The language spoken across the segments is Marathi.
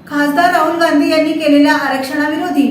खासदार राहुल गांधी यांनी केलेल्या आरक्षणाविरोधी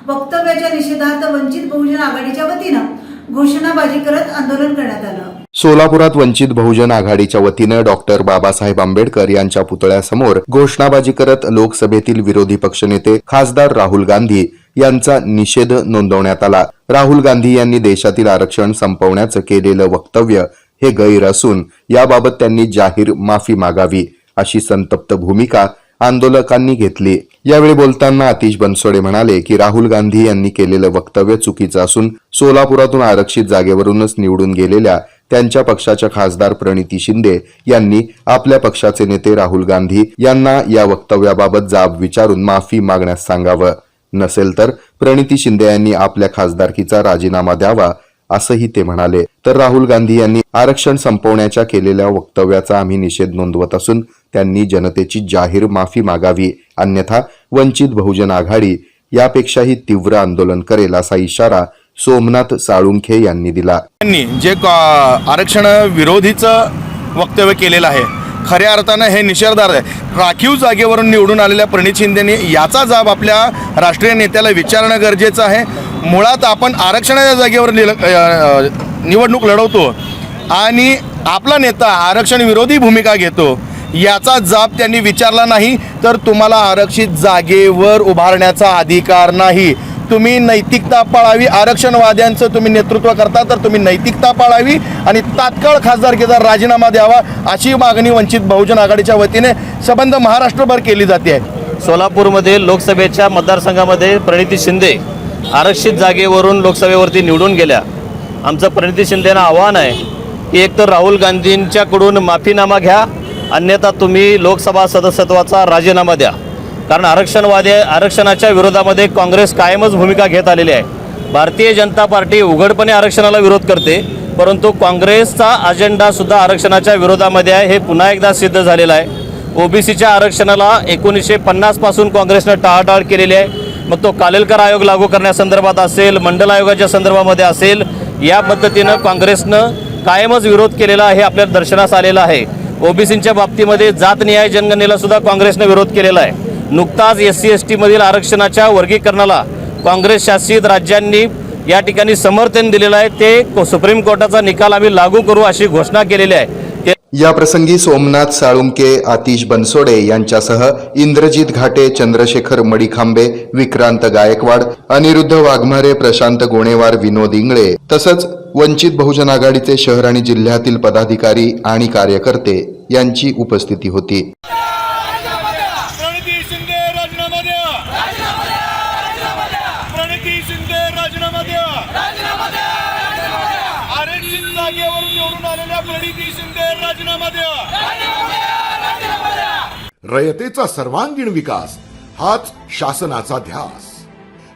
वक्तव्याच्या निषेधार्थ वंचित बहुजन आघाडीच्या वतीनं घोषणाबाजी करत आंदोलन करण्यात आलं। सोलापुरात वंचित बहुजन आघाडीच्या वतीनं डॉक्टर बाबासाहेब आंबेडकर यांच्या पुतळ्यासमोर घोषणाबाजी करत लोकसभेतील विरोधी पक्षनेते खासदार राहुल गांधी यांचा निषेध नोंदवण्यात आला। राहुल गांधी यांनी देशातील आरक्षण संपवण्याचं केलेलं वक्तव्य हे गैर असून याबाबत त्यांनी जाहीर माफी मागावी अशी संतप्त भूमिका आंदोलकांनी घेतली। यावेळी बोलताना आतिश बनसोडे म्हणाले की राहुल गांधी यांनी केलेलं वक्तव्य चुकीचं असून सोलापुरातून आरक्षित जागेवरूनच निवडून गेलेल्या त्यांच्या पक्षाच्या खासदार प्रणिती शिंदे यांनी आपल्या पक्षाचे नेते राहुल गांधी यांना या वक्तव्याबाबत जाब विचारून माफी मागण्यास सांगावं, नसेल तर प्रणिती शिंदे यांनी आपल्या खासदारकीचा राजीनामा द्यावा असंही ते म्हणाले। तर राहुल गांधी यांनी आरक्षण संपवण्याच्या केलेल्या वक्तव्याचा आम्ही निषेध नोंदवत असून त्यांनी जनतेची जाहीर माफी मागावी, अन्यथा वंचित बहुजन आघाडी यापेक्षाही तीव्र आंदोलन करेल असा इशारा सोमनाथ साळुंखे यांनी दिला। जे आरक्षण विरोधीचं वक्तव्य केलेलं आहे, खऱ्या अर्थानं हे निषेधार्ह आहे। राखीव जागेवरून निवडून आलेल्या प्रणित शिंदेने याचा जाब आपल्या राष्ट्रीय नेत्याला विचारणं गरजेचं आहे। मुळात आपण आरक्षणाच्या जागेवर निवडणूक लढवतो आणि आपला नेता आरक्षण विरोधी भूमिका घेतो, याचा जाब त्यांनी विचारला नाही तर तुम्हाला आरक्षित जागेवर उभारण्याचा अधिकार नाही। तुम्ही नैतिकता पाळावी, आरक्षणवाद्यांचं तुम्ही नेतृत्व करता तर तुम्ही नैतिकता पाळावी आणि तात्काळ खासदारकीचा राजीनामा द्यावा अशी मागणी वंचित बहुजन आघाडीच्या वतीने संबंध महाराष्ट्रभर केली जाते आहे। सोलापूरमध्ये लोकसभेच्या मतदारसंघामध्ये प्रणिती शिंदे आरक्षित जागेवरून लोकसभेवरती निवडून गेल्या। आमचं प्रणिती शिंदेंना आव्हान आहे की एक तर राहुल गांधींच्याकडून माफीनामा घ्या, अन्यथा तुम्ही लोकसभा सदस्यत्वाचा राजीनामा द्या। कारण आरक्षणाच्या विरोधामध्ये काँग्रेस कायमच भूमिका घेत आलेली आहे। भारतीय जनता पार्टी उघडपणे आरक्षणाला विरोध करते, परंतु काँग्रेसचा अजेंडासुद्धा आरक्षणाच्या विरोधामध्ये आहे, हे पुन्हा एकदा सिद्ध झालेलं आहे। ओबीसीच्या आरक्षणाला 1950 पासून काँग्रेसनं टाळाटाळ केलेली आहे, मग तो कालेलकर आयोग लागू करण्यासंदर्भात असेल, मंडल आयोगाच्या संदर्भामध्ये असेल, या पद्धतीनं काँग्रेसनं कायमच विरोध केलेला आहे, आपल्या दर्शनास आलेला आहे। ओबीसींच्या बाबतीमध्ये जात न्याय जनगणनेला सुद्धा काँग्रेसनं विरोध केलेला आहे। नुकताच SC ST मधील आरक्षणाच्या वर्गीकरणाला काँग्रेस शासित राज्यांनी या ठिकाणी समर्थन दिलेलं आहे, ते सुप्रीम कोर्टाचा निकाल आम्ही लागू करू अशी घोषणा केलेली आहे। या प्रसंगी सोमनाथ साळुंके, आतिश बनसोडे यांच्यासह इंद्रजित घाटे, चंद्रशेखर मडिखांबे, विक्रांत गायकवाड, अनिरुद्ध वाघमारे, प्रशांत गोणेवार, विनोद इंगळे तसंच वंचित बहुजन आघाडीचे शहर आणि जिल्ह्यातील पदाधिकारी आणि कार्यकर्ते यांची उपस्थिती होती। रयतेचा सर्वांगीण विकास हाच शासनाचा ध्यास।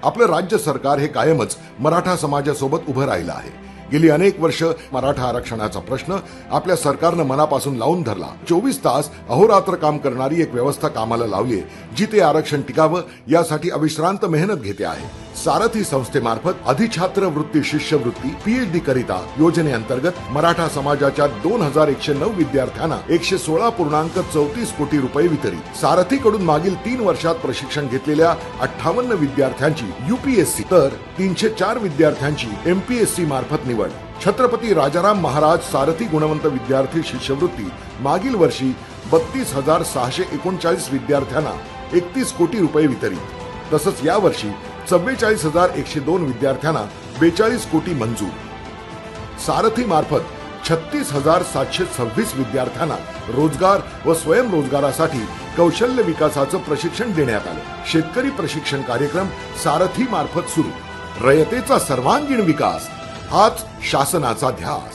आपलं राज्य सरकार हे कायमच मराठा समाजासोबत उभं राहिलं आहे। गेली अनेक वर्ष मराठा आरक्षणाचा प्रश्न आपल्या सरकारनं मनापासून लावून धरला। 24 तास अहोरात्र काम करणारी एक व्यवस्था कामाला लावली, जिथे आरक्षण टिकावं यासाठी अविश्रांत मेहनत घेते आहे। सारथी संस्थेमार्फत अधिछात्र वृत्ती शिष्यवृत्ती PhD करिता योजनेअंतर्गत मराठा समाजाच्या 2109 विद्यार्थ्यांना 116.34 कोटी रुपये वितरित। सारथीकडून मागील 3 वर्षात प्रशिक्षण घेतलेल्या 58 विद्यार्थ्यांची UPSC तर 304 विद्यार्थ्यांची MPSC मार्फत निवड। छत्रपती राजाराम महाराज सारथी गुणवंत विद्यार्थी शिष्यवृत्ती मागील वर्षी 32,639 विद्यार्थ्यांना 31 कोटी रुपये वितरित। तसंच या वर्षी 44,102 विद्यार्थ्यांना 42 कोटी मंजूर। सारथी मार्फत 36,726 विद्यार्थ्यांना रोजगार व स्वयंरोजगारासाठी कौशल्य विकासाचं प्रशिक्षण देण्यात आलं। शेतकरी प्रशिक्षण कार्यक्रम सारथी मार्फत सुरू। रयतेचा सर्वांगीण विकास हाच शासनाचा ध्यास।